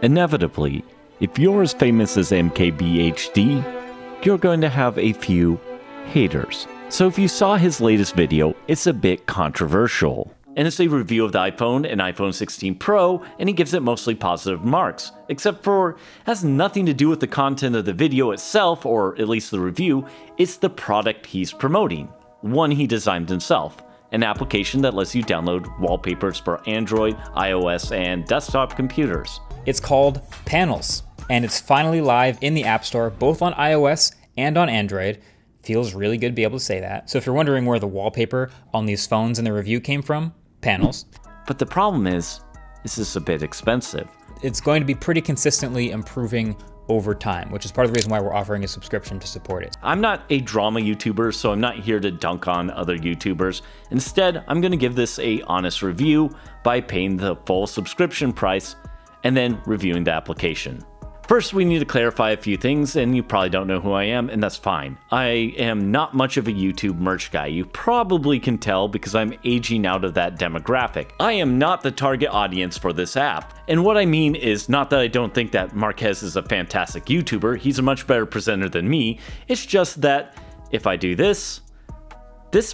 Inevitably, if you're as famous as MKBHD, you're going to have a few haters. So if you saw his latest video, it's a bit controversial. And it's a review of the iPhone and iPhone 16 Pro, and he gives it mostly positive marks, except for it has nothing to do with the content of the video itself, or at least the review. It's the product he's promoting, one he designed himself, an application that lets you download wallpapers for Android, iOS, and desktop computers. It's called Panels, and it's finally live in the App Store, both on iOS and on Android. Feels really good to be able to say that. So if you're wondering where the wallpaper on these phones in the review came from, Panels. But the problem is this is a bit expensive. It's going to be pretty consistently improving over time, which is part of the reason why we're offering a subscription to support it. I'm not a drama YouTuber, so I'm not here to dunk on other YouTubers. Instead, I'm going to give this a honest review by paying the full subscription price and then reviewing the application. First, we need to clarify a few things, and you probably don't know who I am, and that's fine. I am not much of a YouTube merch guy. You probably can tell because I'm aging out of that demographic. I am not the target audience for this app. And what I mean is not that I don't think that Marquez is a fantastic YouTuber. He's a much better presenter than me. It's just that if I do this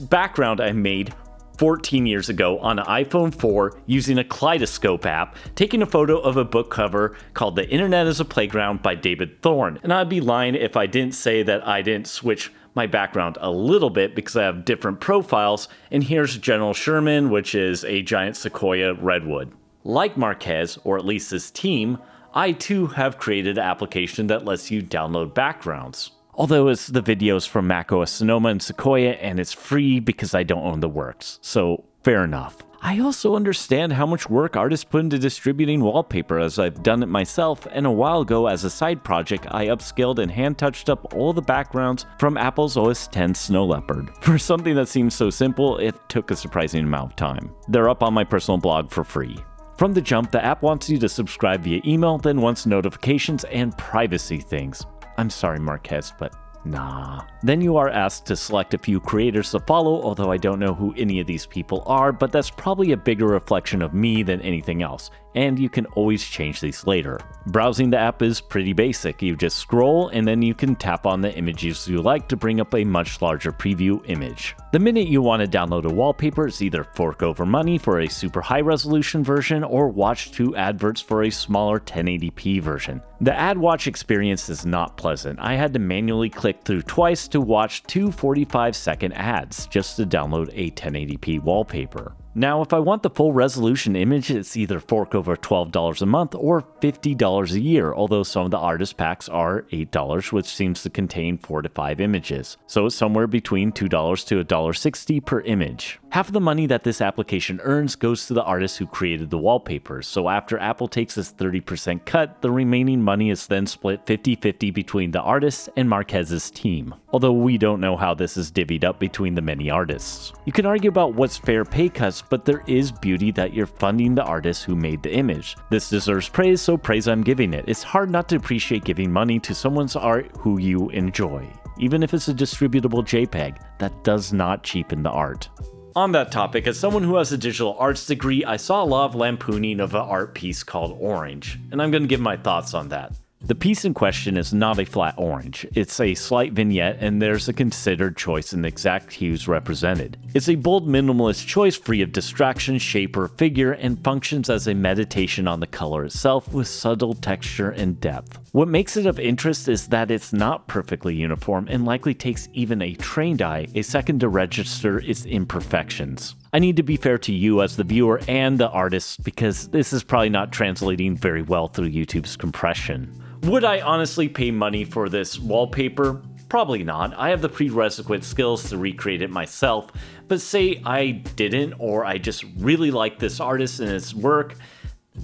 background I made 14 years ago on an iPhone 4 using a kaleidoscope app, taking a photo of a book cover called The Internet is a Playground by David Thorne. And I'd be lying if I didn't say that I didn't switch my background a little bit because I have different profiles. And here's General Sherman, which is a giant sequoia redwood. Like Marquez, or at least his team, I too have created an application that lets you download backgrounds. Although it's the videos from macOS Sonoma and Sequoia, and it's free because I don't own the works, so fair enough. I also understand how much work artists put into distributing wallpaper, as I've done it myself, and a while ago as a side project I upscaled and hand-touched up all the backgrounds from Apple's OS X Snow Leopard. For something that seems so simple, it took a surprising amount of time. They're up on my personal blog for free. From the jump, the app wants you to subscribe via email, then wants notifications and privacy things. I'm sorry, Marquez, but nah. Then you are asked to select a few creators to follow, although I don't know who any of these people are, but that's probably a bigger reflection of me than anything else, and you can always change these later. Browsing the app is pretty basic. You just scroll, and then you can tap on the images you like to bring up a much larger preview image. The minute you want to download a wallpaper, it's either fork over money for a super high resolution version or watch 2 adverts for a smaller 1080p version. The ad watch experience is not pleasant. I had to manually click through twice to watch 2 45-second ads just to download a 1080p wallpaper. Now, if I want the full resolution image, it's either fork over $12 a month or $50 a year, although some of the artist packs are $8, which seems to contain 4 to 5 images. So it's somewhere between $2 to $1.60 per image. Half of the money that this application earns goes to the artist who created the wallpapers, so after Apple takes its 30% cut, the remaining money is then split 50-50 between the artist and Marquez's team. Although we don't know how this is divvied up between the many artists. You can argue about what's fair pay cuts, but there is beauty that you're funding the artist who made the image. This deserves praise, so praise I'm giving it. It's hard not to appreciate giving money to someone's art who you enjoy. Even if it's a distributable JPEG, that does not cheapen the art. On that topic, as someone who has a digital arts degree, I saw a lot of lampooning of an art piece called Orange, and I'm going to give my thoughts on that. The piece in question is not a flat orange. It's a slight vignette, and there's a considered choice in the exact hues represented. It's a bold minimalist choice free of distraction, shape, or figure, and functions as a meditation on the color itself with subtle texture and depth. What makes it of interest is that it's not perfectly uniform and likely takes even a trained eye a second to register its imperfections. I need to be fair to you as the viewer and the artist because this is probably not translating very well through YouTube's compression. Would I honestly pay money for this wallpaper? Probably not. I have the prerequisite skills to recreate it myself, but say I didn't, or I just really like this artist and his work,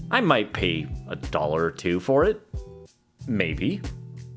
I might pay $1 or $2 for it. Maybe.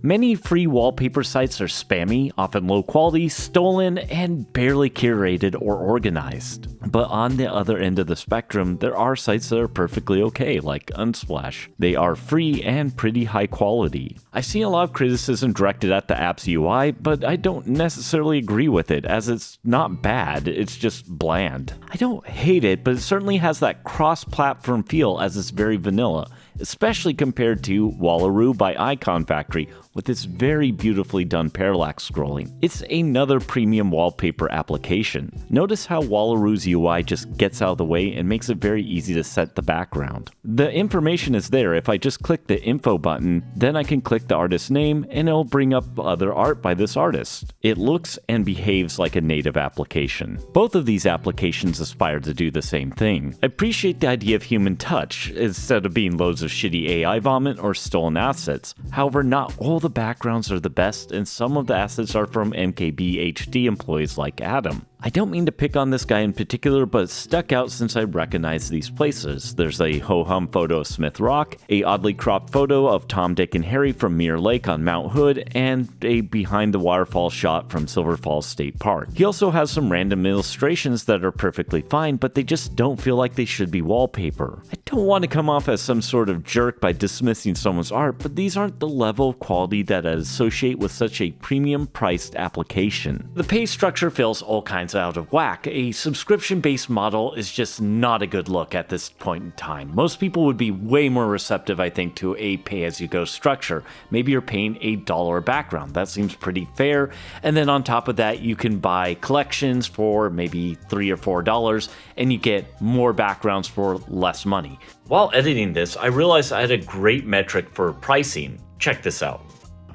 Many free wallpaper sites are spammy, often low quality, stolen, and barely curated or organized. But on the other end of the spectrum, there are sites that are perfectly okay, like Unsplash. They are free and pretty high quality. I've seen a lot of criticism directed at the app's UI, but I don't necessarily agree with it, as it's not bad, it's just bland. I don't hate it, but it certainly has that cross-platform feel as it's very vanilla, especially compared to Wallaroo by Iconfactory with its very beautifully done parallax scrolling. It's another premium wallpaper application. Notice how Wallaroo's UI just gets out of the way and makes it very easy to set the background. The information is there. If I just click the info button, then I can click the artist's name and it'll bring up other art by this artist. It looks and behaves like a native application. Both of these applications aspire to do the same thing. I appreciate the idea of human touch instead of being loads of shitty AI vomit or stolen assets. However, not all the backgrounds are the best, and some of the assets are from MKBHD employees like Adam. I don't mean to pick on this guy in particular, but it's stuck out since I recognize these places. There's a ho-hum photo of Smith Rock, a oddly cropped photo of Tom, Dick, and Harry from Mirror Lake on Mount Hood, and a behind the waterfall shot from Silver Falls State Park. He also has some random illustrations that are perfectly fine, but they just don't feel like they should be wallpaper. I don't want to come off as some sort of jerk by dismissing someone's art, but these aren't the level of quality that I associate with such a premium priced application. The pay structure feels all kinds out of whack. A subscription-based model is just not a good look at this point in time. Most people would be way more receptive, I think, to a pay-as-you-go structure. Maybe you're paying $1 a background. That seems pretty fair. And then on top of that, you can buy collections for maybe $3 or $4, and you get more backgrounds for less money. While editing this, I realized I had a great metric for pricing. Check this out.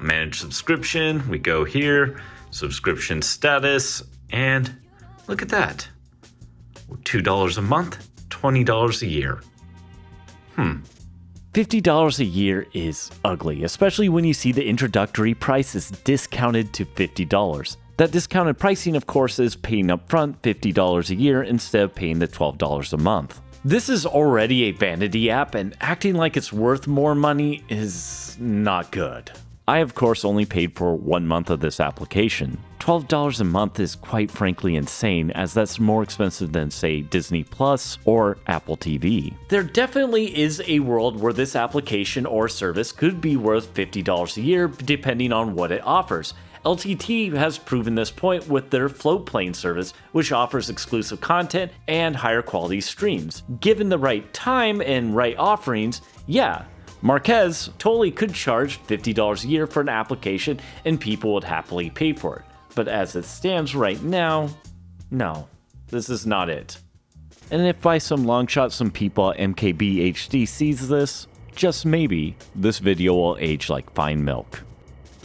Manage subscription, we go here, subscription status, and look at that. $2 a month, $20 a year. $50 a year is ugly, especially when you see the introductory price is discounted to $50. That discounted pricing, of course, is paying up front $50 a year instead of paying the $12 a month. This is already a vanity app, and acting like it's worth more money is not good. I, of course, only paid for 1 month of this application. $12 a month is quite frankly insane, as that's more expensive than, say, Disney Plus or Apple TV. There definitely is a world where this application or service could be worth $50 a year, depending on what it offers. LTT has proven this point with their Floatplane service, which offers exclusive content and higher quality streams. Given the right time and right offerings, yeah, Marquez totally could charge $50 a year for an application and people would happily pay for it. But as it stands right now, no, this is not it. And if by some long shot some people at MKBHD sees this, just maybe, this video will age like fine milk.